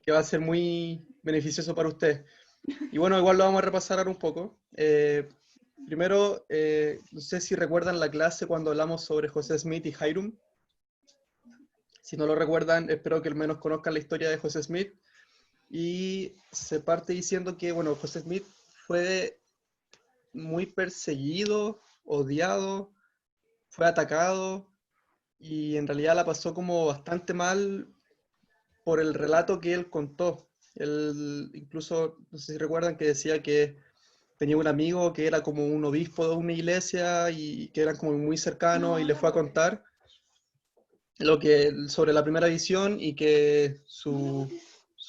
que va a ser muy beneficioso para usted. Y bueno, igual lo vamos a repasar ahora un poco. Primero, no sé si recuerdan la clase cuando hablamos sobre José Smith y Hiram. Si no lo recuerdan, espero que al menos conozcan la historia de José Smith. Y se parte diciendo que, bueno, José Smith fue muy perseguido, odiado, fue atacado y en realidad la pasó como bastante mal por el relato que él contó. Él incluso, no sé si recuerdan que decía que tenía un amigo que era como un obispo de una iglesia y que eran como muy cercanos y le fue a contar lo que sobre la primera visión y que su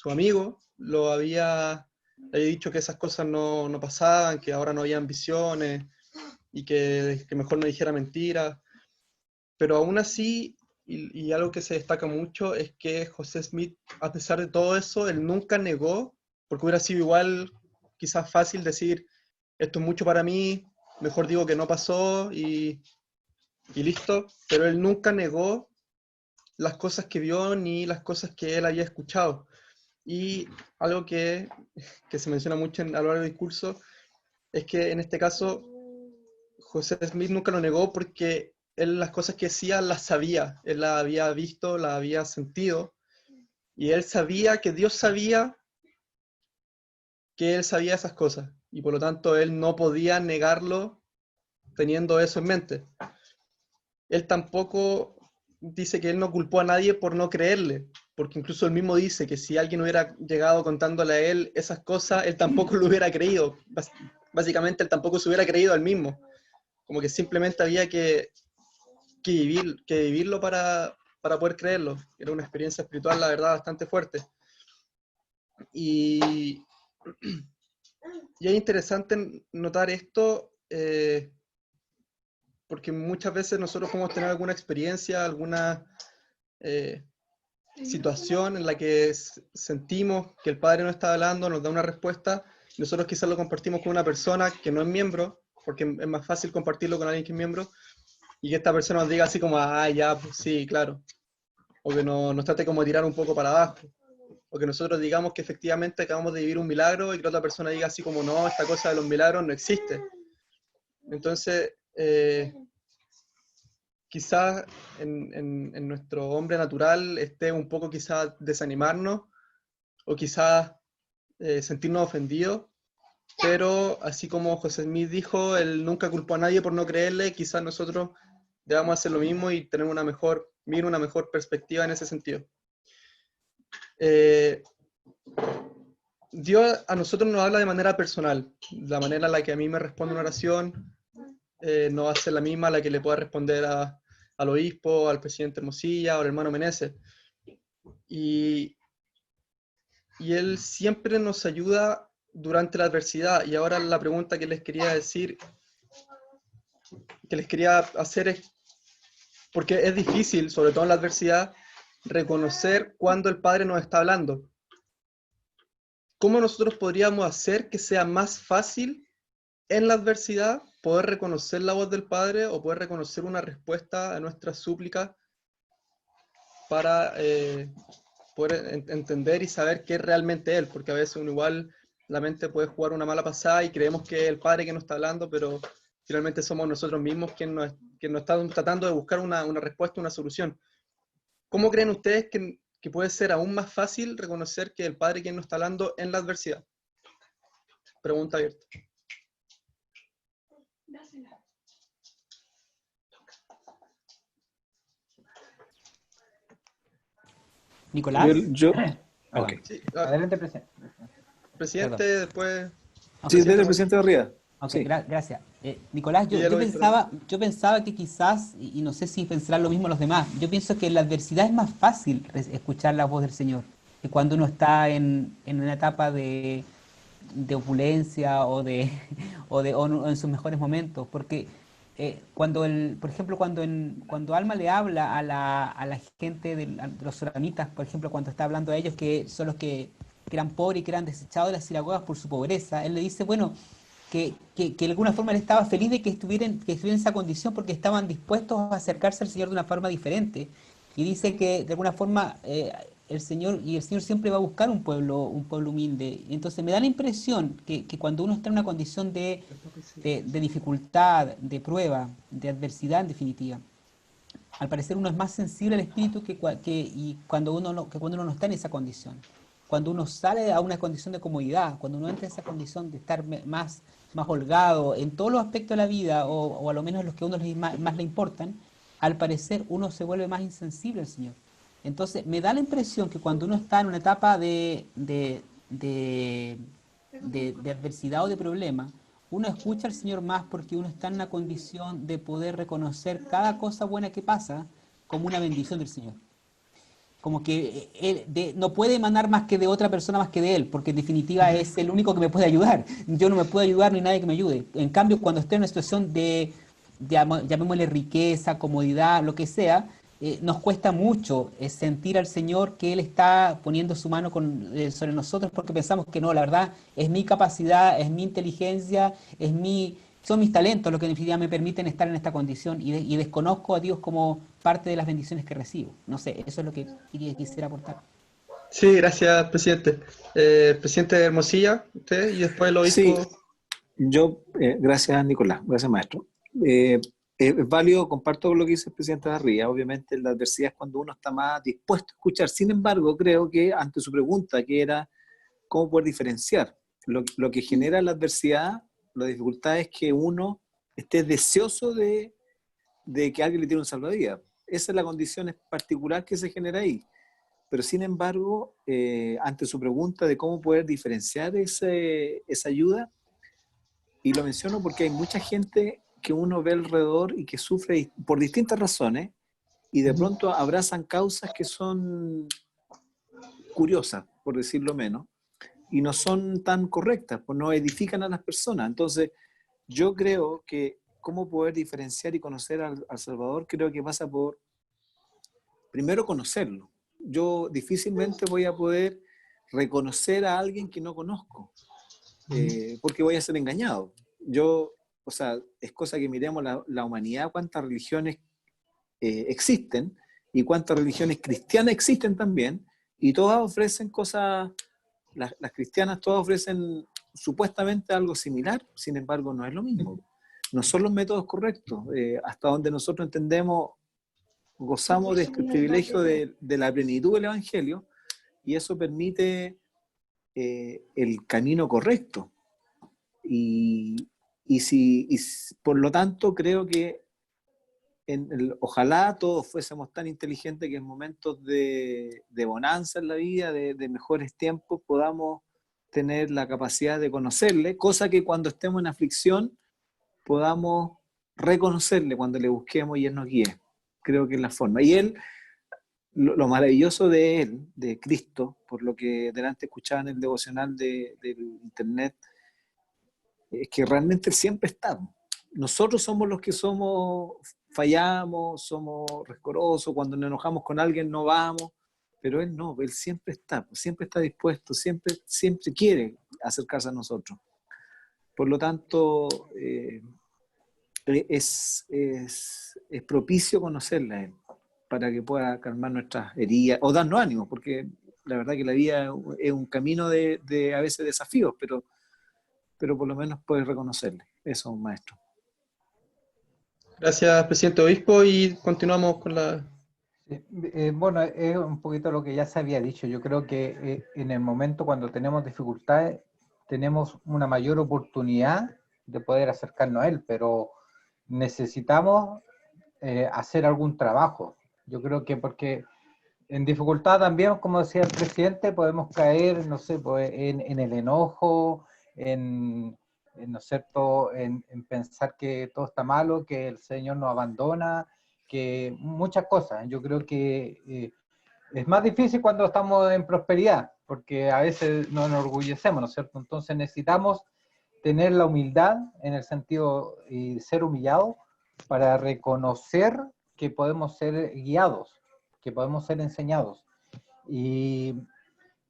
amigo le había dicho que esas cosas no pasaban, que ahora no habían visiones y que mejor no dijera mentiras. Pero aún así, y algo que se destaca mucho, es que José Smith, a pesar de todo eso, él nunca negó, porque hubiera sido igual quizás fácil decir, esto es mucho para mí, mejor digo que no pasó y listo, pero él nunca negó las cosas que vio ni las cosas que él había escuchado. Y algo que se menciona mucho a lo largo del discurso es que en este caso José Smith nunca lo negó porque él las cosas que decía las sabía, él las había visto, las había sentido, y él sabía que Dios sabía que él sabía esas cosas, y por lo tanto él no podía negarlo teniendo eso en mente. Él tampoco dice que él no culpó a nadie por no creerle, porque incluso él mismo dice que si alguien hubiera llegado contándole a él esas cosas, él tampoco lo hubiera creído. Básicamente él tampoco se hubiera creído al mismo. Como que simplemente había que vivirlo para poder creerlo. Era una experiencia espiritual, la verdad, bastante fuerte. Y, y es interesante notar esto porque muchas veces nosotros podemos tener alguna experiencia, alguna eh, situación en la que sentimos que el Padre nos está hablando, nos da una respuesta, y nosotros quizás lo compartimos con una persona que no es miembro, porque es más fácil compartirlo con alguien que es miembro, y que esta persona nos diga así como, ah, ya, pues sí, claro, o que nos trate como de tirar un poco para abajo, o que nosotros digamos que efectivamente acabamos de vivir un milagro y que la otra persona diga así como, no, esta cosa de los milagros no existe. Entonces, quizás en nuestro hombre natural esté un poco quizás desanimarnos o quizás sentirnos ofendidos, pero así como José Smith dijo, él nunca culpó a nadie por no creerle, quizás nosotros debamos hacer lo mismo y tener una mejor perspectiva en ese sentido. Dios a nosotros nos habla de manera personal, la manera en la que a mí me responde una oración no va a ser la misma a la que le pueda responder al obispo, al presidente Hermosilla o al hermano Meneses. Y, y Él siempre nos ayuda durante la adversidad. Y ahora la pregunta que les quería decir, que les quería hacer es, porque es difícil, sobre todo en la adversidad, reconocer cuando el Padre nos está hablando. ¿Cómo nosotros podríamos hacer que sea más fácil en la adversidad poder reconocer la voz del Padre o poder reconocer una respuesta a nuestras súplicas para poder entender y saber qué es realmente Él? Porque a veces uno igual, la mente puede jugar una mala pasada y creemos que es el Padre que nos está hablando, pero finalmente somos nosotros mismos quien nos están tratando de buscar una respuesta, una solución. ¿Cómo creen ustedes que puede ser aún más fácil reconocer que el Padre quien nos está hablando en la adversidad? Pregunta abierta. Yo, Nicolás, yo, ok. perdón. Sí, Adelante, presidente. presidente, Perdón. después Ok, Sí, presidente dele, Hermosillo. presidente Barría. ok, Sí. gracias. Nicolás, Y yo, ella yo lo perdón. pensaba, yo pensaba que quizás, y no sé si pensarán lo mismo los demás, yo pienso que en la adversidad es más fácil escuchar la voz del Señor que cuando uno está en una etapa de opulencia o en sus mejores momentos, porque por ejemplo, cuando Alma le habla a la gente de los soranitas, por ejemplo, cuando está hablando a ellos que son los que eran pobres y que eran desechados de las sinagogas por su pobreza, él le dice, bueno, que de alguna forma él estaba feliz de que estuvieran en esa condición porque estaban dispuestos a acercarse al Señor de una forma diferente. Y dice que de alguna forma el Señor siempre va a buscar un pueblo humilde. Entonces me da la impresión que cuando uno está en una condición de dificultad, de prueba, de adversidad en definitiva, al parecer uno es más sensible al espíritu y que cuando uno no está en esa condición. Cuando uno sale a una condición de comodidad, cuando uno entra en esa condición de estar más holgado en todos los aspectos de la vida, o a lo menos los que a uno más le importan, al parecer uno se vuelve más insensible al Señor. Entonces, me da la impresión que cuando uno está en una etapa de, de adversidad o de problema, uno escucha al Señor más porque uno está en una condición de poder reconocer cada cosa buena que pasa como una bendición del Señor. Como que no puede emanar más que de otra persona más que de Él, porque en definitiva es el único que me puede ayudar. Yo no me puedo ayudar ni nadie que me ayude. En cambio, cuando estoy en una situación llamémosle riqueza, comodidad, lo que sea, nos cuesta mucho sentir al Señor que Él está poniendo su mano sobre nosotros, porque pensamos que no, la verdad es mi capacidad, es mi inteligencia, son mis talentos los que en definitiva me permiten estar en esta condición y desconozco a Dios como parte de las bendiciones que recibo. No sé, eso es lo que quisiera aportar. Sí, gracias, presidente. Presidente Hermosilla, usted, y después el Sí, obispo. gracias Nicolás, gracias maestro. Eh, es válido, comparto con lo que dice el presidente Darría, obviamente la adversidad es cuando uno está más dispuesto a escuchar. Sin embargo, creo que ante su pregunta, que era cómo poder diferenciar, lo que genera la adversidad, la dificultad es que uno esté deseoso de que alguien le tire un salvavidas. Esa es la condición particular que se genera ahí. Pero sin embargo, ante su pregunta de cómo poder diferenciar esa ayuda, y lo menciono porque hay mucha gente que uno ve alrededor y que sufre por distintas razones, y de pronto abrazan causas que son curiosas, por decirlo menos, y no son tan correctas, pues no edifican a las personas. Entonces, yo creo que cómo poder diferenciar y conocer al Salvador, creo que pasa por, primero, conocerlo. Yo difícilmente voy a poder reconocer a alguien que no conozco, porque voy a ser engañado. O sea, es cosa que miremos la humanidad, cuántas religiones existen y cuántas religiones cristianas existen también, y todas ofrecen cosas, las cristianas todas ofrecen supuestamente algo similar, sin embargo no es lo mismo. No son los métodos correctos. Hasta donde nosotros entendemos, gozamos de este privilegio de la plenitud del Evangelio, y eso permite el camino correcto. Y por lo tanto, creo que ojalá todos fuésemos tan inteligentes que en momentos de bonanza en la vida, de mejores tiempos, podamos tener la capacidad de conocerle, cosa que cuando estemos en aflicción podamos reconocerle cuando le busquemos y Él nos guíe. Creo que es la forma. Y Él, lo maravilloso de Él, de Cristo, por lo que delante escuchaba en el devocional del internet, es que realmente Él siempre está. Nosotros somos los que fallamos, somos rescorosos, cuando nos enojamos con alguien no vamos, pero Él no, Él siempre está dispuesto, siempre quiere acercarse a nosotros. Por lo tanto, es propicio conocerla a Él, para que pueda calmar nuestras heridas o darnos ánimo, porque la verdad que la vida es un camino de a veces desafíos, pero por lo menos puedes reconocerle. Eso, maestro. Gracias, presidente obispo, y continuamos con la... Bueno, es un poquito lo que ya se había dicho. Yo creo que en el momento cuando tenemos dificultades, tenemos una mayor oportunidad de poder acercarnos a Él, pero necesitamos hacer algún trabajo. Yo creo que porque en dificultad también, como decía el presidente, podemos caer, no sé, pues, en el enojo, ¿no es cierto?, en pensar que todo está malo, que el Señor nos abandona, que muchas cosas. Yo creo que es más difícil cuando estamos en prosperidad, porque a veces nos enorgullecemos, ¿no es cierto? Entonces necesitamos tener la humildad en el sentido y ser humillados para reconocer que podemos ser guiados, que podemos ser enseñados. Y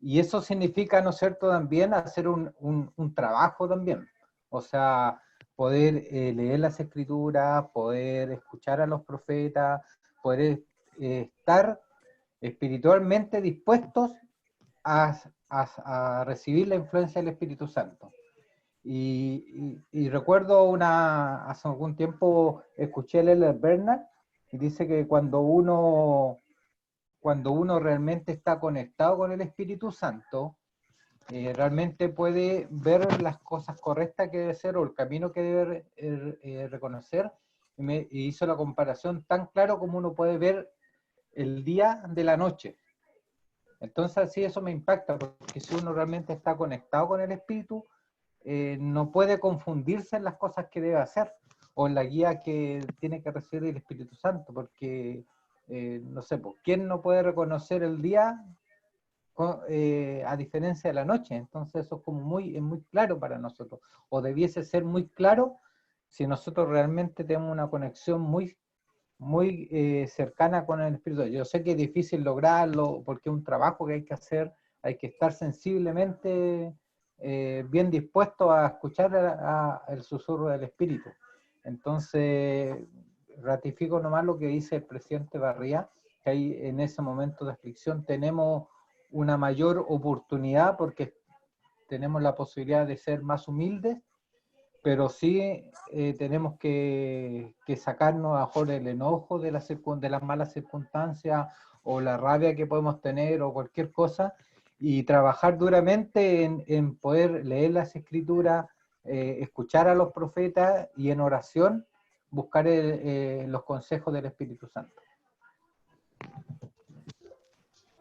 eso significa, ¿no es cierto?, también hacer un trabajo también. O sea, poder leer las escrituras, poder escuchar a los profetas, poder estar espiritualmente dispuestos a recibir la influencia del Espíritu Santo. Y recuerdo hace algún tiempo escuché a L. Bernard y dice que cuando uno realmente está conectado con el Espíritu Santo, realmente puede ver las cosas correctas que debe ser o el camino que debe reconocer. Y hizo la comparación tan claro como uno puede ver el día de la noche. Entonces sí, eso me impacta, porque si uno realmente está conectado con el Espíritu, no puede confundirse en las cosas que debe hacer o en la guía que tiene que recibir el Espíritu Santo, porque no sé, pues, ¿quién no puede reconocer el día a diferencia de la noche? Entonces eso es como es muy claro para nosotros, o debiese ser muy claro si nosotros realmente tenemos una conexión muy cercana con el Espíritu. Yo sé que es difícil lograrlo porque es un trabajo que hay que hacer, hay que estar sensiblemente bien dispuesto a escuchar el susurro del Espíritu. Entonces, ratifico nomás lo que dice el presidente Barría, que ahí en ese momento de aflicción tenemos una mayor oportunidad porque tenemos la posibilidad de ser más humildes, pero sí tenemos que sacarnos a mejor el enojo de las malas circunstancias o la rabia que podemos tener o cualquier cosa, y trabajar duramente en poder leer las escrituras, escuchar a los profetas y en oración buscar los consejos del Espíritu Santo.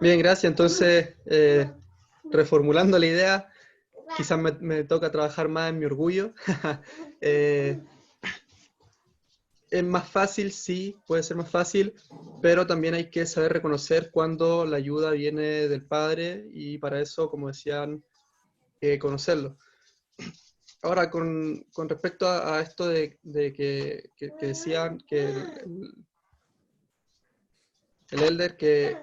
Bien, gracias. Entonces, reformulando la idea, quizás me toca trabajar más en mi orgullo. Es más fácil, sí, puede ser más fácil, pero también hay que saber reconocer cuando la ayuda viene del Padre y para eso, como decían, conocerlo. Ahora, con respecto a esto de que decían que el elder, que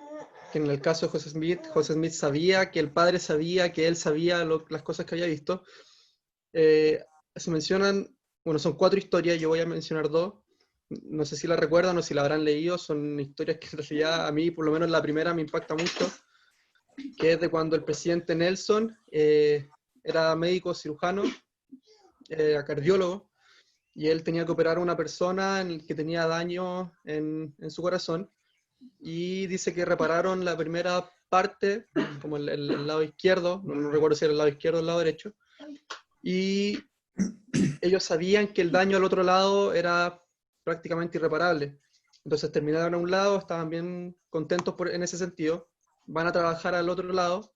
en el caso de José Smith sabía, que el padre sabía, que él sabía las cosas que había visto. Se mencionan, bueno, son 4 historias, yo voy a mencionar 2. No sé si la recuerdan o si la habrán leído, son historias que en realidad a mí, por lo menos la primera, me impacta mucho, que es de cuando el presidente Nelson era médico cirujano, cardiólogo, y él tenía que operar a una persona que tenía daño en su corazón, y dice que repararon la primera parte, como el lado izquierdo, no recuerdo si era el lado izquierdo o el lado derecho, y ellos sabían que el daño al otro lado era prácticamente irreparable. Entonces terminaron a un lado, estaban bien contentos en ese sentido, van a trabajar al otro lado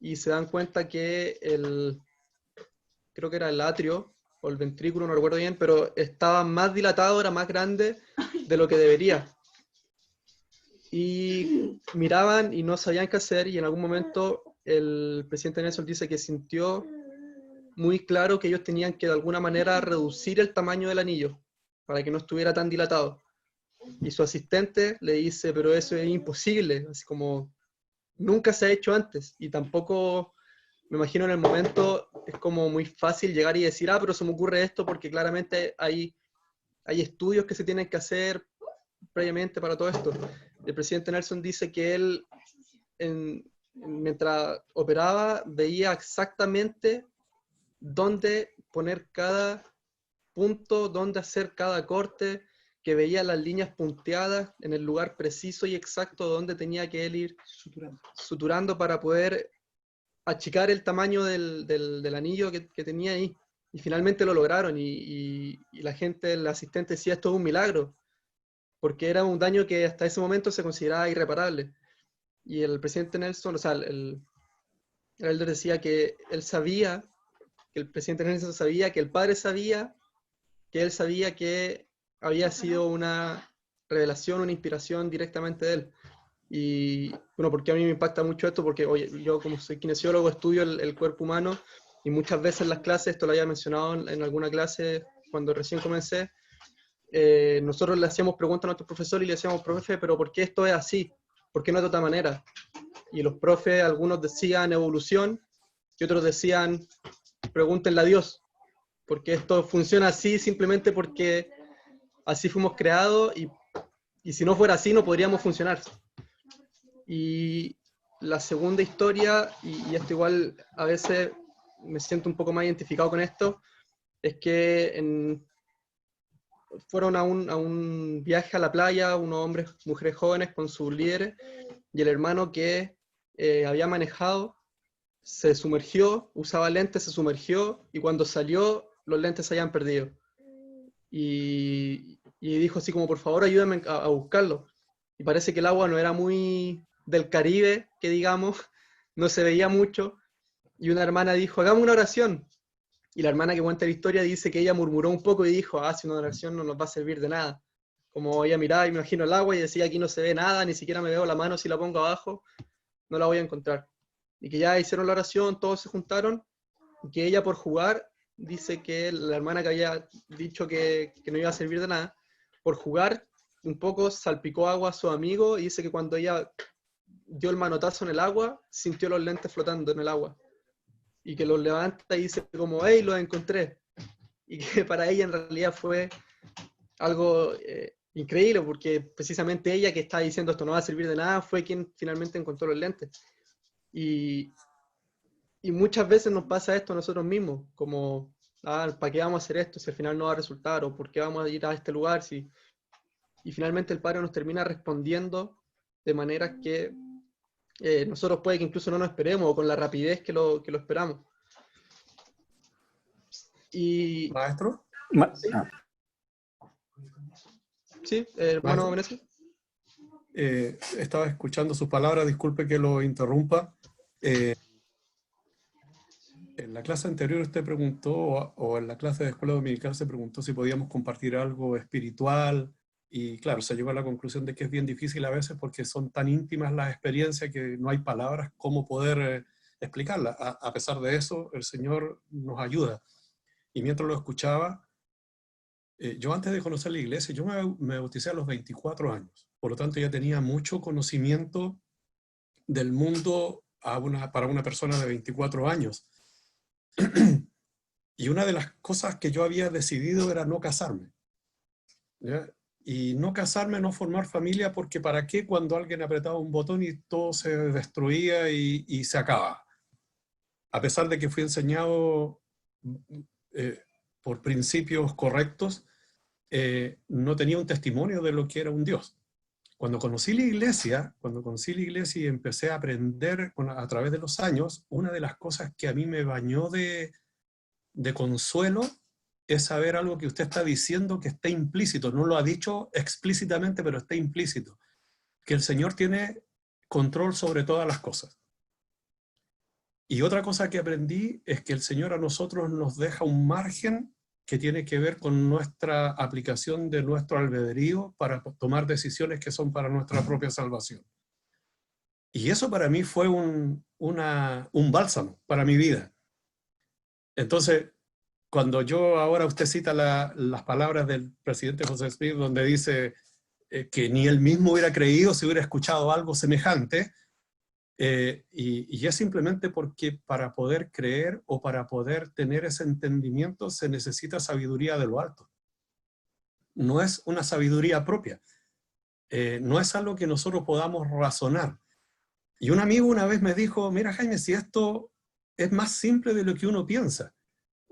y se dan cuenta que creo que era el atrio o el ventrículo, no recuerdo bien, pero estaba más dilatado, era más grande de lo que debería. Y miraban y no sabían qué hacer, y en algún momento el presidente Nelson dice que sintió muy claro que ellos tenían que de alguna manera reducir el tamaño del anillo para que no estuviera tan dilatado. Y su asistente le dice, pero eso es imposible, así como nunca se ha hecho antes, y tampoco, me imagino en el momento, es como muy fácil llegar y decir, pero se me ocurre esto porque claramente hay estudios que se tienen que hacer previamente para todo esto. El presidente Nelson dice que él, mientras operaba, veía exactamente dónde poner cada punto, dónde hacer cada corte, que veía las líneas punteadas en el lugar preciso y exacto donde tenía que él ir suturando para poder achicar el tamaño del anillo que tenía ahí. Y finalmente lo lograron, y la gente, el asistente decía, esto es un milagro, porque era un daño que hasta ese momento se consideraba irreparable. Y el presidente Nelson, o sea, el elder decía que él sabía, que el presidente Nelson sabía, que el padre sabía, que él sabía que había sido una revelación, una inspiración directamente de él. Y bueno, porque a mí me impacta mucho esto, porque oye, yo como soy kinesiólogo estudio el cuerpo humano, y muchas veces en las clases, esto lo había mencionado en alguna clase cuando recién comencé, nosotros le hacíamos preguntas a nuestro profesor y le decíamos, profe, pero ¿por qué esto es así? ¿Por qué no es de otra manera? Y los profes, algunos decían evolución, y otros decían, pregúntenle a Dios, porque esto funciona así simplemente porque así fuimos creados, y si no fuera así no podríamos funcionar. Y la segunda historia, y esto igual a veces me siento un poco más identificado con esto, es que fueron a un viaje a la playa, unos hombres, mujeres jóvenes con sus líderes, y el hermano que había manejado se sumergió, usaba lentes, se sumergió, y cuando salió, los lentes se habían perdido. Y dijo así como, por favor, ayúdame a buscarlo. Y parece que el agua no era muy del Caribe, que digamos, no se veía mucho, y una hermana dijo, hagamos una oración. Y la hermana que cuenta la historia dice que ella murmuró un poco y dijo, si una oración no nos va a servir de nada. Como ella miraba y me imagino el agua y decía, aquí no se ve nada, ni siquiera me veo la mano, si la pongo abajo, no la voy a encontrar. Y que ya hicieron la oración, todos se juntaron, y que ella por jugar, dice que la hermana que había dicho que no iba a servir de nada, por jugar un poco salpicó agua a su amigo, y dice que cuando ella dio el manotazo en el agua, sintió los lentes flotando en el agua. Y que los levanta y dice como, hey, los encontré. Y que para ella en realidad fue algo increíble, porque precisamente ella que está diciendo esto no va a servir de nada, fue quien finalmente encontró los lentes. Y muchas veces nos pasa esto a nosotros mismos, como, ¿para qué vamos a hacer esto si al final no va a resultar? ¿O por qué vamos a ir a este lugar? Y finalmente el Padre nos termina respondiendo de manera que nosotros puede que incluso no nos esperemos, o con la rapidez que lo esperamos. Y... ¿Maestro? ¿Sí? ¿Sí? Hermano Venecio. Estaba escuchando sus palabras, disculpe que lo interrumpa. En la clase anterior usted preguntó, o en la clase de escuela dominical se preguntó si podíamos compartir algo espiritual, y claro, se llegó a la conclusión de que es bien difícil a veces porque son tan íntimas las experiencias que no hay palabras cómo poder explicarlas. A pesar de eso, el Señor nos ayuda. Y mientras lo escuchaba, yo antes de conocer la iglesia, yo me bauticé a los 24 años. Por lo tanto, ya tenía mucho conocimiento del mundo para una persona de 24 años. Y una de las cosas que yo había decidido era no casarme, ¿ya? Y no casarme, no formar familia, porque ¿para qué cuando alguien apretaba un botón y todo se destruía y se acaba? A pesar de que fui enseñado por principios correctos, no tenía un testimonio de lo que era un Dios. Cuando conocí la iglesia y empecé a aprender a través de los años, una de las cosas que a mí me bañó de consuelo es saber algo que usted está diciendo que está implícito. No lo ha dicho explícitamente, pero está implícito. Que el Señor tiene control sobre todas las cosas. Y otra cosa que aprendí es que el Señor a nosotros nos deja un margen que tiene que ver con nuestra aplicación de nuestro albedrío para tomar decisiones que son para nuestra propia salvación. Y eso para mí fue un bálsamo para mi vida. Entonces, cuando ahora usted cita las palabras del presidente José Smith, donde dice que ni él mismo hubiera creído si hubiera escuchado algo semejante, y es simplemente porque para poder creer o para poder tener ese entendimiento se necesita sabiduría de lo alto. No es una sabiduría propia. No es algo que nosotros podamos razonar. Y un amigo una vez me dijo, mira Jaime, si esto es más simple de lo que uno piensa.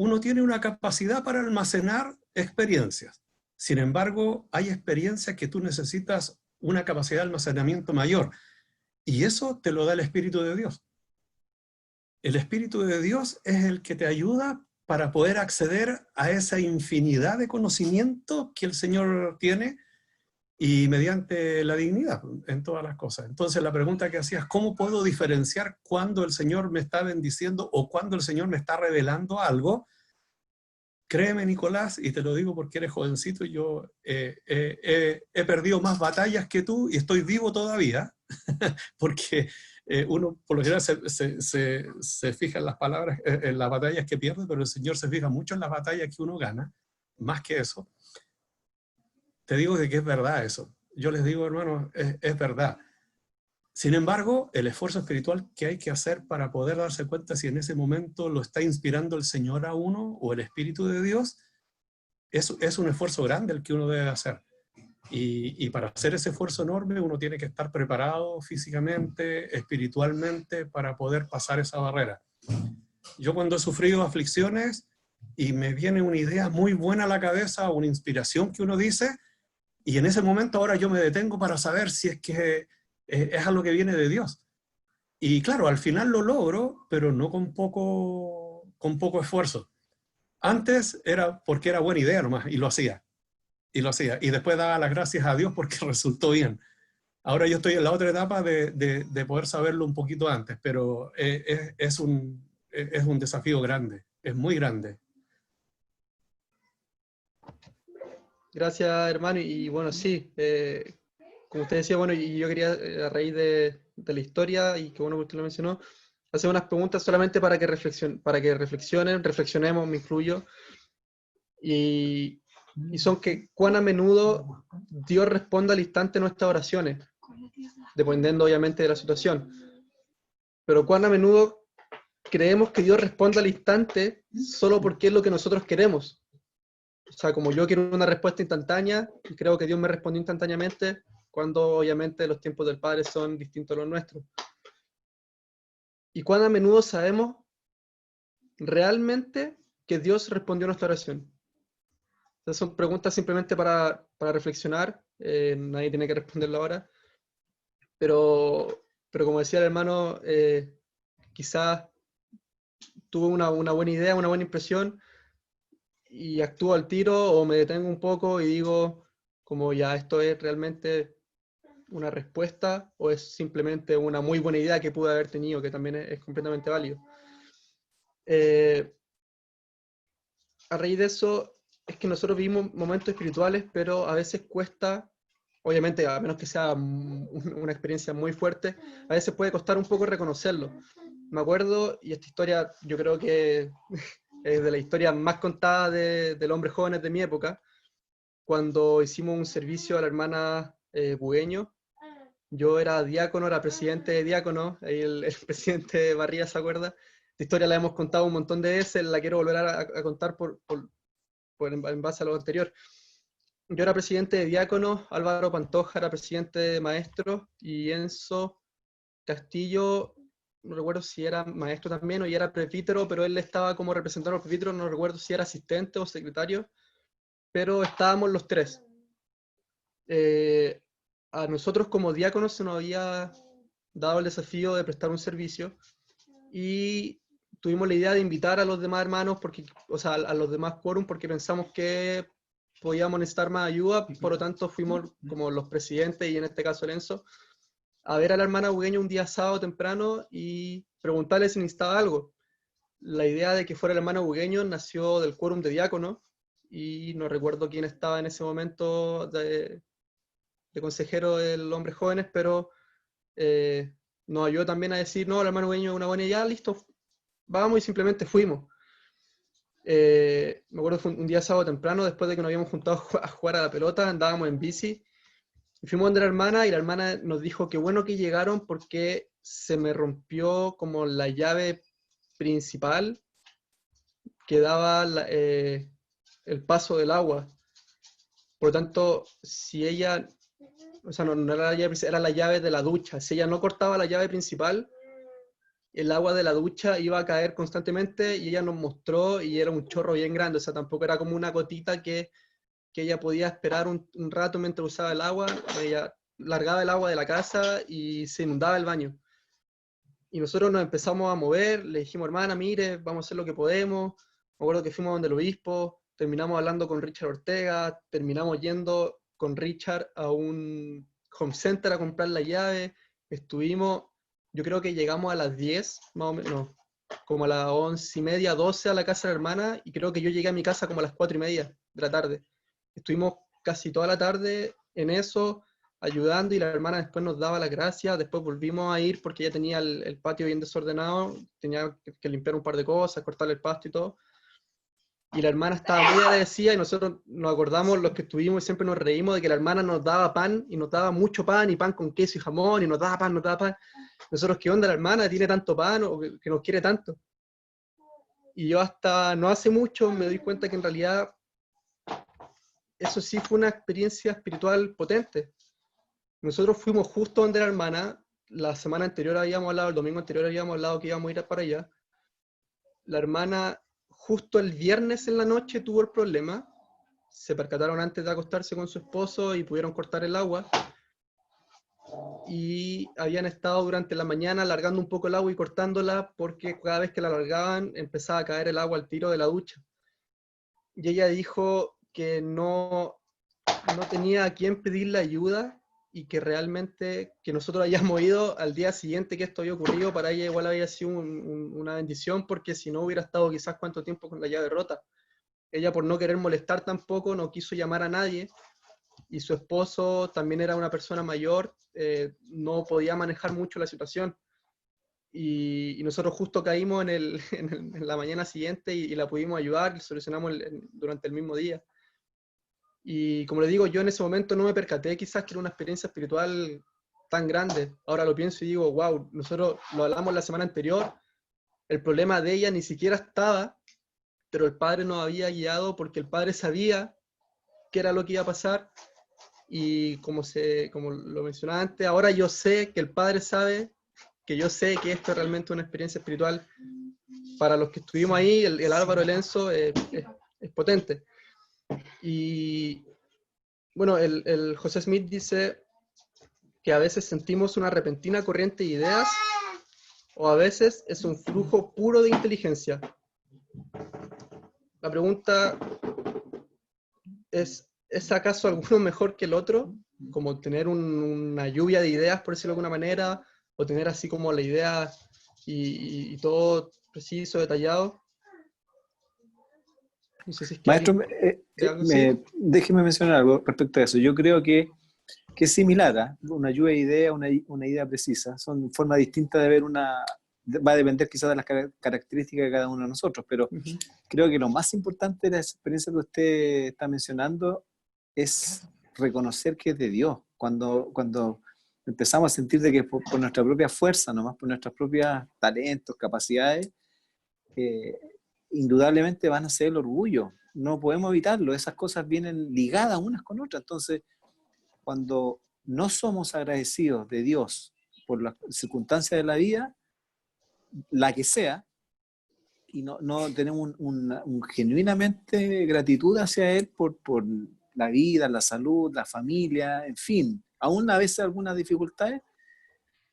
Uno tiene una capacidad para almacenar experiencias. Sin embargo, hay experiencias que tú necesitas una capacidad de almacenamiento mayor. Y eso te lo da el Espíritu de Dios. El Espíritu de Dios es el que te ayuda para poder acceder a esa infinidad de conocimiento que el Señor tiene y mediante la dignidad en todas las cosas. Entonces la pregunta que hacías, ¿cómo puedo diferenciar cuando el Señor me está bendiciendo o cuando el Señor me está revelando algo? Créeme, Nicolás, y te lo digo porque eres jovencito, y yo he perdido más batallas que tú y estoy vivo todavía, porque uno por lo general se fija en las palabras, en las batallas que pierde, pero el Señor se fija mucho en las batallas que uno gana, más que eso. Te digo de que es verdad eso. Yo les digo, hermano, es verdad. Sin embargo, el esfuerzo espiritual que hay que hacer para poder darse cuenta si en ese momento lo está inspirando el Señor a uno o el Espíritu de Dios, es un esfuerzo grande el que uno debe hacer. Y para hacer ese esfuerzo enorme uno tiene que estar preparado físicamente, espiritualmente, para poder pasar esa barrera. Yo cuando he sufrido aflicciones y me viene una idea muy buena a la cabeza, una inspiración que uno dice, y en ese momento ahora yo me detengo para saber si es que es algo que viene de Dios. Y claro, al final lo logro, pero no con poco esfuerzo. Antes era porque era buena idea nomás, y lo hacía. Y lo hacía. Y después daba las gracias a Dios porque resultó bien. Ahora yo estoy en la otra etapa de poder saberlo un poquito antes, pero es un desafío grande, es muy grande. Gracias, hermano. Y bueno, sí, como usted decía, bueno, y yo quería, a raíz de la historia, y que bueno que usted lo mencionó, hacer unas preguntas solamente para que reflexionen, reflexionemos, me incluyo, y son que cuán a menudo Dios responde al instante nuestras oraciones, dependiendo obviamente de la situación, pero cuán a menudo creemos que Dios responde al instante solo porque es lo que nosotros queremos. O sea, como yo quiero una respuesta instantánea, y creo que Dios me respondió instantáneamente, cuando obviamente los tiempos del Padre son distintos a los nuestros. Y cuán a menudo sabemos realmente que Dios respondió a nuestra oración. Entonces son preguntas simplemente para reflexionar, nadie tiene que responderlo ahora, pero como decía el hermano, quizás tuve una buena idea, una buena impresión, y actúo al tiro o me detengo un poco y digo, como ya esto es realmente una respuesta o es simplemente una muy buena idea que pude haber tenido, que también es completamente válido. A raíz de eso, es que nosotros vivimos momentos espirituales, pero a veces cuesta, obviamente, a menos que sea una experiencia muy fuerte, a veces puede costar un poco reconocerlo. Me acuerdo, y esta historia yo creo que es de la historia más contada del hombre jóvenes de mi época, cuando hicimos un servicio a la hermana Bugueño. Yo era diácono, era presidente de diácono, ahí el presidente Barría se acuerda. Esta historia la hemos contado un montón de veces, la quiero volver a contar en base a lo anterior. Yo era presidente de diácono, Álvaro Pantoja era presidente de maestros, y Enzo Castillo, no recuerdo si era maestro también o ya era presbítero, pero él estaba como representante del presbítero, no recuerdo si era asistente o secretario, pero estábamos los tres. A nosotros como diáconos se nos había dado el desafío de prestar un servicio y tuvimos la idea de invitar a los demás hermanos, porque, o sea, a los demás quórum, porque pensamos que podíamos necesitar más ayuda, por lo tanto fuimos como los presidentes, y en este caso el Enzo, a ver a la hermana Bugueño un día sábado temprano y preguntarle si necesitaba algo. La idea de que fuera la hermana Bugueño nació del quórum de diácono, y no recuerdo quién estaba en ese momento de consejero del Hombres Jóvenes, pero nos ayudó también a decir, no, la hermana Bugueño es una buena idea, listo, vamos, y simplemente fuimos. Me acuerdo fue un día sábado temprano, después de que nos habíamos juntado a jugar a la pelota, andábamos en bici, y fuimos donde la hermana, y la hermana nos dijo que bueno que llegaron porque se me rompió como la llave principal que daba el paso del agua. Por lo tanto, si ella, o sea, no era la llave principal, era la llave de la ducha. Si ella no cortaba la llave principal, el agua de la ducha iba a caer constantemente, y ella nos mostró, y era un chorro bien grande, o sea, tampoco era como una gotita que ella podía esperar un rato mientras usaba el agua. Ella largaba el agua de la casa y se inundaba el baño. Y nosotros nos empezamos a mover, le dijimos, hermana, mire, vamos a hacer lo que podemos. Me acuerdo que fuimos donde el obispo, terminamos hablando con Richard Ortega, terminamos yendo con Richard a un home center a comprar la llave. Estuvimos, yo creo que llegamos a las 10, más o menos, no, como a las 11:30, 12 a la casa de la hermana, y creo que yo llegué a mi casa como a las 4:30 de la tarde. Estuvimos casi toda la tarde en eso, ayudando, y la hermana después nos daba las gracias. Después volvimos a ir porque ella tenía el patio bien desordenado, tenía que limpiar un par de cosas, cortar el pasto y todo. Y la hermana estaba muy agradecida, y nosotros nos acordamos, los que estuvimos, y siempre nos reímos de que la hermana nos daba pan, y nos daba mucho pan, y pan con queso y jamón, y nos daba pan, nos daba pan. Nosotros, ¿qué onda la hermana? ¿Tiene tanto pan o que nos quiere tanto? Y yo hasta no hace mucho me doy cuenta que en realidad eso sí fue una experiencia espiritual potente. Nosotros fuimos justo donde la hermana, la semana anterior habíamos hablado, el domingo anterior habíamos hablado que íbamos a ir para allá. La hermana justo el viernes en la noche tuvo el problema, se percataron antes de acostarse con su esposo y pudieron cortar el agua, y habían estado durante la mañana alargando un poco el agua y cortándola porque cada vez que la alargaban empezaba a caer el agua al tiro de la ducha. Y ella dijo que no tenía a quién pedirle ayuda y que realmente que nosotros hayamos ido al día siguiente que esto había ocurrido, para ella igual había sido una bendición, porque si no hubiera estado quizás cuánto tiempo con la llave rota. Ella, por no querer molestar tampoco, no quiso llamar a nadie, y su esposo también era una persona mayor, no podía manejar mucho la situación. Y nosotros justo caímos en la mañana siguiente y la pudimos ayudar, y solucionamos durante el mismo día. Y como le digo, yo en ese momento no me percaté quizás que era una experiencia espiritual tan grande. Ahora lo pienso y digo, wow, nosotros lo hablamos la semana anterior, el problema de ella ni siquiera estaba, pero el Padre nos había guiado porque el Padre sabía qué era lo que iba a pasar. Y como lo mencionaba antes, ahora yo sé que el Padre sabe que yo sé que esto es realmente una experiencia espiritual. Para los que estuvimos ahí, el Álvaro, el Enzo, es potente. Y bueno, el José Smith dice que a veces sentimos una repentina corriente de ideas, o a veces es un flujo puro de inteligencia. La pregunta ¿es acaso alguno mejor que el otro? Como tener una lluvia de ideas, por decirlo de alguna manera, o tener así como la idea y todo preciso, detallado. No sé si es que Maestro, algo así. déjeme mencionar algo respecto a eso. Yo creo que es similar, ¿eh? Una lluvia de ideas, una idea precisa. Son formas distintas de ver va a depender quizás de las características de cada uno de nosotros, pero creo que lo más importante de la experiencia que usted está mencionando es reconocer que es de Dios. Cuando empezamos a sentir de que por nuestra propia fuerza, nomás por nuestros propios talentos, capacidades, indudablemente van a ser el orgullo. No podemos evitarlo. Esas cosas vienen ligadas unas con otras. Entonces, cuando no somos agradecidos de Dios por las circunstancias de la vida, la que sea, y no tenemos genuinamente gratitud hacia Él por la vida, la salud, la familia, en fin, aún a veces algunas dificultades,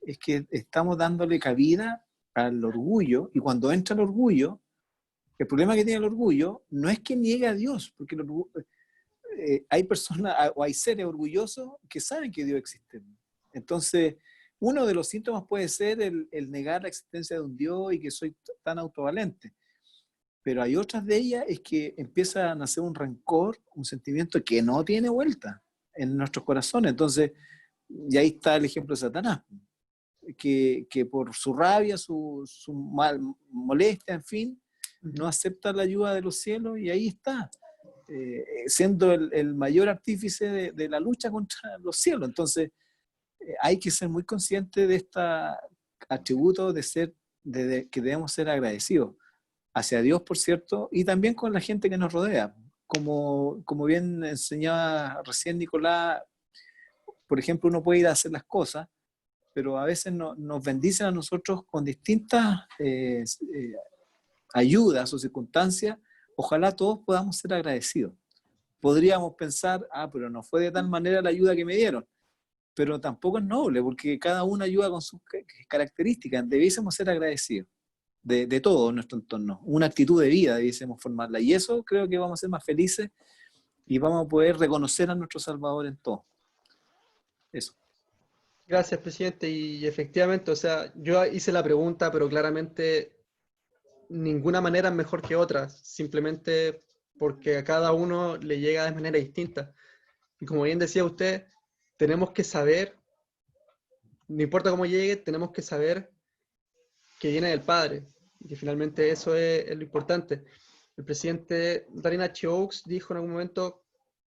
es que estamos dándole cabida al orgullo, y cuando entra el orgullo, el problema que tiene el orgullo no es que niegue a Dios, porque hay personas o hay seres orgullosos que saben que Dios existe. Entonces, uno de los síntomas puede ser el negar la existencia de un Dios y que soy tan autovalente. Pero hay otras de ellas, es que empieza a nacer un rencor, un sentimiento que no tiene vuelta en nuestros corazones. Entonces, y ahí está el ejemplo de Satanás, que por su rabia, su molestia, en fin, no acepta la ayuda de los cielos, y ahí está, siendo el mayor artífice de la lucha contra los cielos. Entonces, hay que ser muy consciente de este atributo que debemos ser agradecidos hacia Dios, por cierto, y también con la gente que nos rodea. Como bien enseñaba recién Nicolás, por ejemplo, uno puede ir a hacer las cosas, pero a veces nos bendicen a nosotros con distintas ayudas o circunstancias. Ojalá todos podamos ser agradecidos. Podríamos pensar, pero no fue de tal manera la ayuda que me dieron, pero tampoco es noble, porque cada uno ayuda con sus características. Debiésemos ser agradecidos de todo nuestro entorno. Una actitud de vida debiésemos formarla, y eso creo que vamos a ser más felices y vamos a poder reconocer a nuestro Salvador en todo. Eso. Gracias, presidente. Y efectivamente, o sea, yo hice la pregunta, pero claramente ninguna manera es mejor que otra, simplemente porque a cada uno le llega de manera distinta. Y como bien decía usted, tenemos que saber, no importa cómo llegue, tenemos que saber que viene del Padre, y que finalmente eso es lo importante. El presidente Darin H. Oaks dijo en algún momento: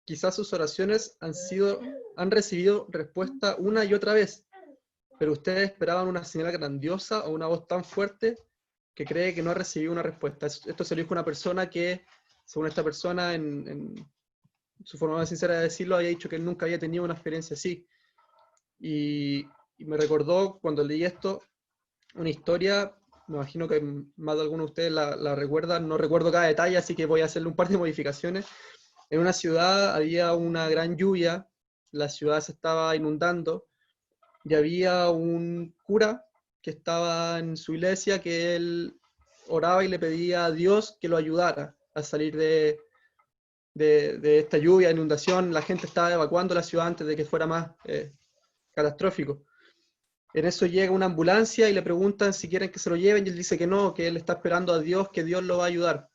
quizás sus oraciones han recibido respuesta una y otra vez, pero ustedes esperaban una señal grandiosa o una voz tan fuerte que cree que no ha recibido una respuesta. Esto se lo dijo una persona que, según esta persona, en su forma más sincera de decirlo, había dicho que él nunca había tenido una experiencia así. Y me recordó, cuando leí esto, una historia, me imagino que más de alguno de ustedes la recuerdan, no recuerdo cada detalle, así que voy a hacerle un par de modificaciones. En una ciudad había una gran lluvia, la ciudad se estaba inundando, y había un cura que estaba en su iglesia, que él oraba y le pedía a Dios que lo ayudara a salir de esta lluvia, inundación. La gente estaba evacuando la ciudad antes de que fuera más catastrófico. En eso llega una ambulancia y le preguntan si quieren que se lo lleven, y él dice que no, que él está esperando a Dios, que Dios lo va a ayudar.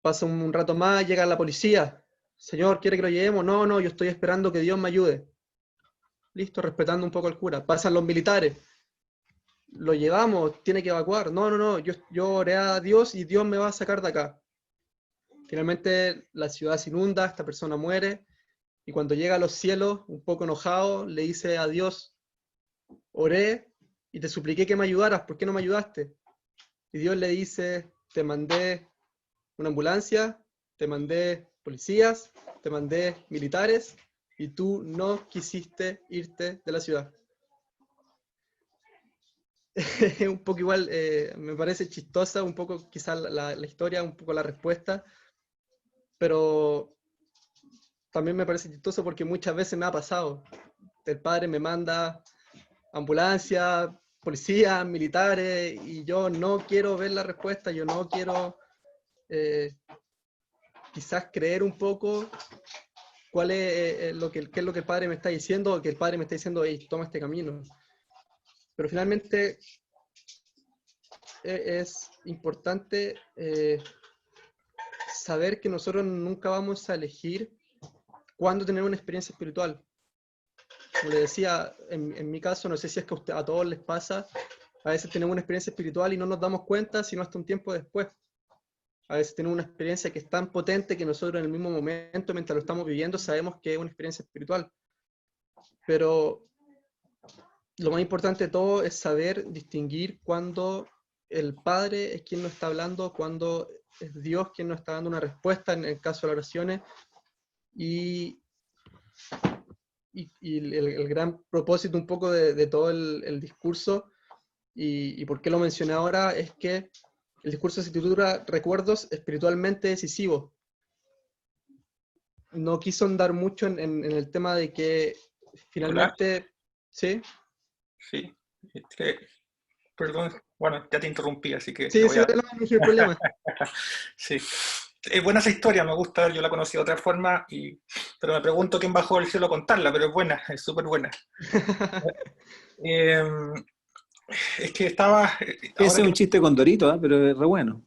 Pasa un rato más, llega la policía. Señor, ¿quiere que lo llevemos? No, no, yo estoy esperando que Dios me ayude. Listo, respetando un poco al cura. Pasan los militares. Lo llevamos, tiene que evacuar. No, no, no, yo oré a Dios y Dios me va a sacar de acá. Finalmente la ciudad se inunda, esta persona muere, y cuando llega a los cielos, un poco enojado, le dice a Dios, oré y te supliqué que me ayudaras, ¿por qué no me ayudaste? Y Dios le dice, te mandé una ambulancia, te mandé policías, te mandé militares, y tú no quisiste irte de la ciudad. Es un poco igual, me parece chistosa, un poco quizás la historia, un poco la respuesta, pero también me parece chistoso porque muchas veces me ha pasado. El padre me manda ambulancia, policías, militares, y yo no quiero ver la respuesta, yo no quiero quizás creer un poco cuál es qué es lo que el padre me está diciendo, o que el padre me está diciendo, hey, toma este camino. Pero finalmente es importante saber que nosotros nunca vamos a elegir cuándo tener una experiencia espiritual. Como le decía, en mi caso, no sé si es que a todos les pasa, a veces tenemos una experiencia espiritual y no nos damos cuenta sino hasta un tiempo después. A veces tenemos una experiencia que es tan potente que nosotros en el mismo momento, mientras lo estamos viviendo, sabemos que es una experiencia espiritual. Pero lo más importante de todo es saber distinguir cuando el Padre es quien nos está hablando, cuando es Dios quien nos está dando una respuesta en el caso de las oraciones, y el gran propósito un poco de todo el discurso, y por qué lo mencioné ahora, es que el discurso se titula Recuerdos espiritualmente decisivos. No quiso andar mucho en el tema de que finalmente... ¿Sí? Sí, perdón, bueno, ya te interrumpí, así que Sí, te voy sí, a... no hay problema. Sí, es buena esa historia, me gusta, yo la conocí de otra forma, pero me pregunto quién bajó del cielo a contarla, pero es buena, es súper buena. Eh, es que estaba... Ese es un chiste con Dorito, ¿eh? Pero es re bueno.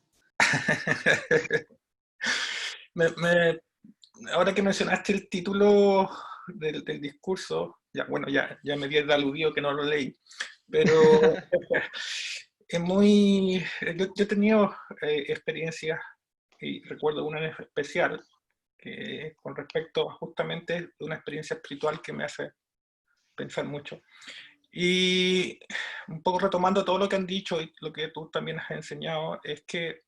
Ahora que mencionaste el título del discurso, ya, bueno, ya me di el aludido que no lo leí, pero es muy... Yo he tenido experiencias, y recuerdo una en especial, con respecto justamente de una experiencia espiritual que me hace pensar mucho. Y un poco retomando todo lo que han dicho y lo que tú también has enseñado, es que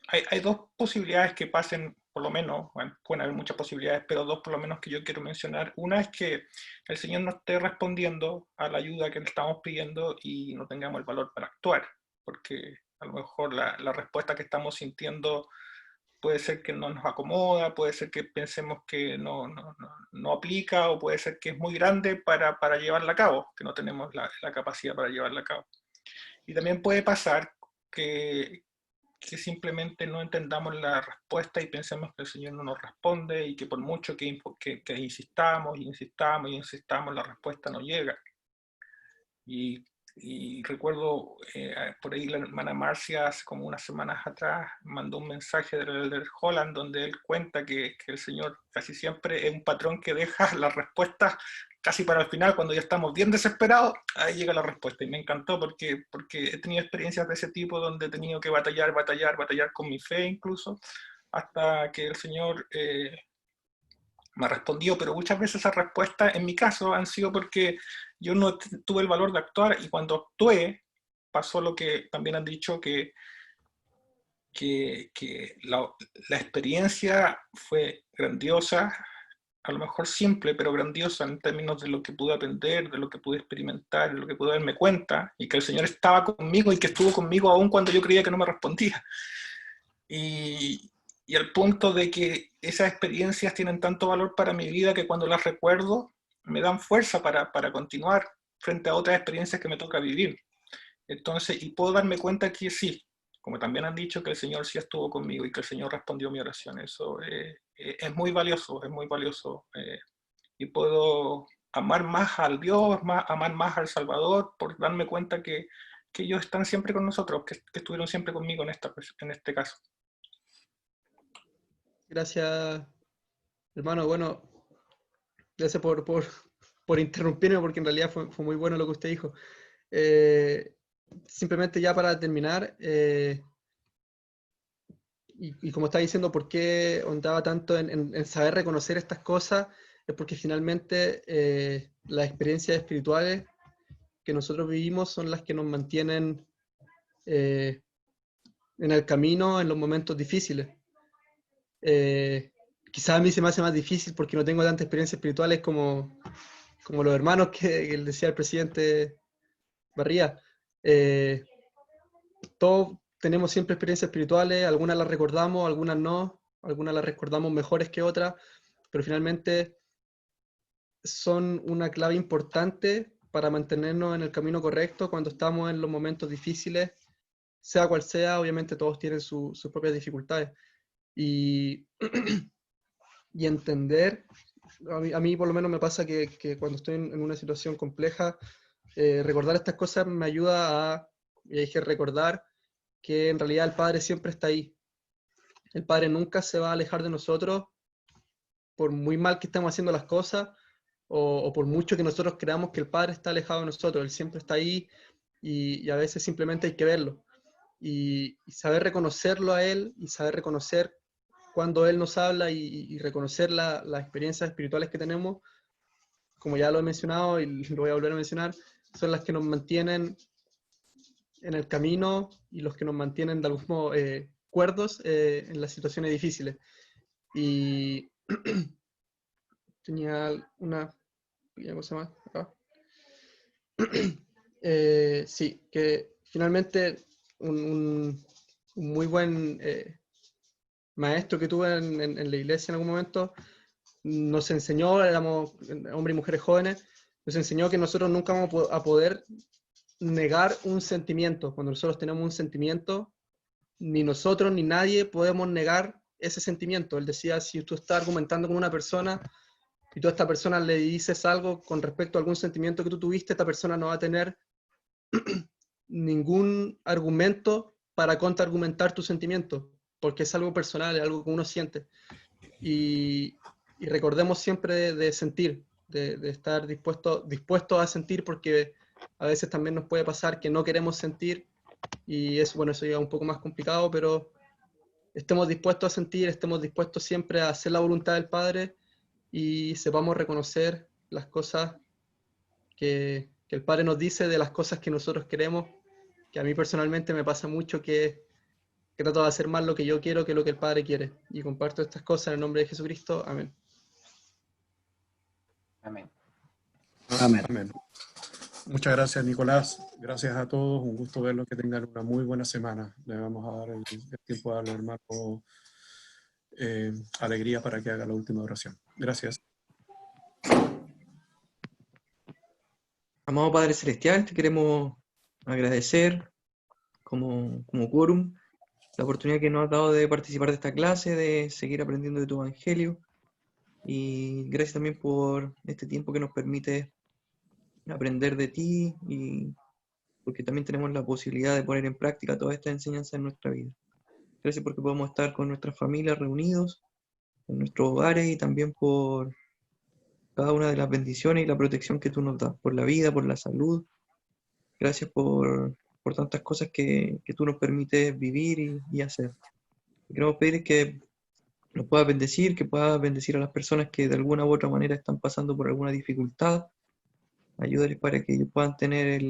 hay dos posibilidades que pasen, por lo menos, bueno, pueden haber muchas posibilidades, pero dos por lo menos que yo quiero mencionar. Una es que el Señor no esté respondiendo a la ayuda que le estamos pidiendo y no tengamos el valor para actuar, porque a lo mejor la respuesta que estamos sintiendo puede ser que no nos acomoda, puede ser que pensemos que no aplica, o puede ser que es muy grande para llevarla a cabo, que no tenemos la capacidad para llevarla a cabo. Y también puede pasar que simplemente no entendamos la respuesta y pensemos que el Señor no nos responde, y que por mucho que insistamos, la respuesta no llega. Y recuerdo por ahí la hermana Marcia, hace como unas semanas atrás, mandó un mensaje del Elder Holland donde él cuenta que el Señor casi siempre es un patrón que deja las respuestas casi para el final, cuando ya estamos bien desesperados, ahí llega la respuesta. Y me encantó porque he tenido experiencias de ese tipo donde he tenido que batallar con mi fe incluso, hasta que el Señor me ha respondido, pero muchas veces esas respuestas, en mi caso, han sido porque yo no tuve el valor de actuar, y cuando actué, pasó lo que también han dicho, que que la experiencia fue grandiosa, a lo mejor simple, pero grandiosa en términos de lo que pude aprender, de lo que pude experimentar, de lo que pude darme cuenta, y que el Señor estaba conmigo y que estuvo conmigo aún cuando yo creía que no me respondía. Y al punto de que esas experiencias tienen tanto valor para mi vida que cuando las recuerdo me dan fuerza para continuar frente a otras experiencias que me toca vivir. Entonces, y puedo darme cuenta que sí, como también han dicho, que el Señor sí estuvo conmigo y que el Señor respondió mi oración. Eso es muy valioso, es muy valioso. Y puedo amar más al Dios, amar más al Salvador, por darme cuenta que ellos están siempre con nosotros, que estuvieron siempre conmigo en este caso. Gracias, hermano. Bueno, gracias por interrumpirme, porque en realidad fue muy bueno lo que usted dijo. Simplemente ya para terminar, y como está diciendo, ¿por qué ondaba tanto en saber reconocer estas cosas? Es porque finalmente las experiencias espirituales que nosotros vivimos son las que nos mantienen en el camino en los momentos difíciles. Quizás a mí se me hace más difícil porque no tengo tantas experiencias espirituales como los hermanos que decía el presidente Barría. Todos tenemos siempre experiencias espirituales, algunas las recordamos, algunas no, algunas las recordamos mejores que otras, pero finalmente son una clave importante para mantenernos en el camino correcto cuando estamos en los momentos difíciles, sea cual sea. Obviamente todos tienen sus propias dificultades. Y, y entender, a mí por lo menos me pasa que cuando estoy en una situación compleja, recordar estas cosas me ayuda a, y hay que recordar que en realidad el Padre siempre está ahí. El Padre nunca se va a alejar de nosotros, por muy mal que estemos haciendo las cosas, o por mucho que nosotros creamos que el Padre está alejado de nosotros. Él siempre está ahí, y a veces simplemente hay que verlo. Y saber reconocerlo a Él, y saber reconocer cuando Él nos habla, y reconocer las experiencias espirituales que tenemos, como ya lo he mencionado y lo voy a volver a mencionar, son las que nos mantienen en el camino y los que nos mantienen de algún modo cuerdos en las situaciones difíciles. Y tenía una cosa más acá. Sí, que finalmente un muy buen maestro que tuve en la iglesia en algún momento nos enseñó, éramos hombres y mujeres jóvenes, nos enseñó que nosotros nunca vamos a poder negar un sentimiento. Cuando nosotros tenemos un sentimiento, ni nosotros ni nadie podemos negar ese sentimiento. Él decía, si tú estás argumentando con una persona y tú a esta persona le dices algo con respecto a algún sentimiento que tú tuviste, esta persona no va a tener ningún argumento para contraargumentar tu sentimiento, porque es algo personal, es algo que uno siente. Y recordemos siempre de sentir, de estar dispuesto a sentir, porque a veces también nos puede pasar que no queremos sentir, y eso ya es un poco más complicado, pero estemos dispuestos a sentir, estemos dispuestos siempre a hacer la voluntad del Padre, y sepamos reconocer las cosas que el Padre nos dice de las cosas que nosotros queremos, que a mí personalmente me pasa mucho que trato de hacer más lo que yo quiero que lo que el Padre quiere. Y comparto estas cosas en el nombre de Jesucristo. Amén. Amén. Amén. Amén. Muchas gracias, Nicolás. Gracias a todos. Un gusto verlos. Que tengan una muy buena semana. Le vamos a dar el tiempo a darle al hermano alegría para que haga la última oración. Gracias. Amado Padre Celestial, te queremos agradecer como quórum la oportunidad que nos has dado de participar de esta clase, de seguir aprendiendo de tu Evangelio, y gracias también por este tiempo que nos permite aprender de ti, y porque también tenemos la posibilidad de poner en práctica toda esta enseñanza en nuestra vida. Gracias porque podemos estar con nuestras familias reunidos en nuestros hogares, y también por cada una de las bendiciones y la protección que tú nos das, por la vida, por la salud. Gracias por tantas cosas que tú nos permites vivir y hacer. Queremos pedir que nos puedas bendecir, que puedas bendecir a las personas que de alguna u otra manera están pasando por alguna dificultad. Ayúdales para que ellos puedan tener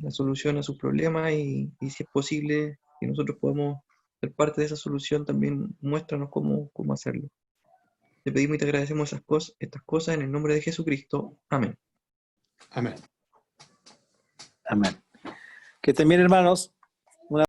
la solución a sus problemas, y si es posible, Si nosotros podemos ser parte de esa solución, también muéstranos cómo hacerlo. Te pedimos y te agradecemos estas cosas en el nombre de Jesucristo. Amén. Amén. Amén. Que estén bien, hermanos.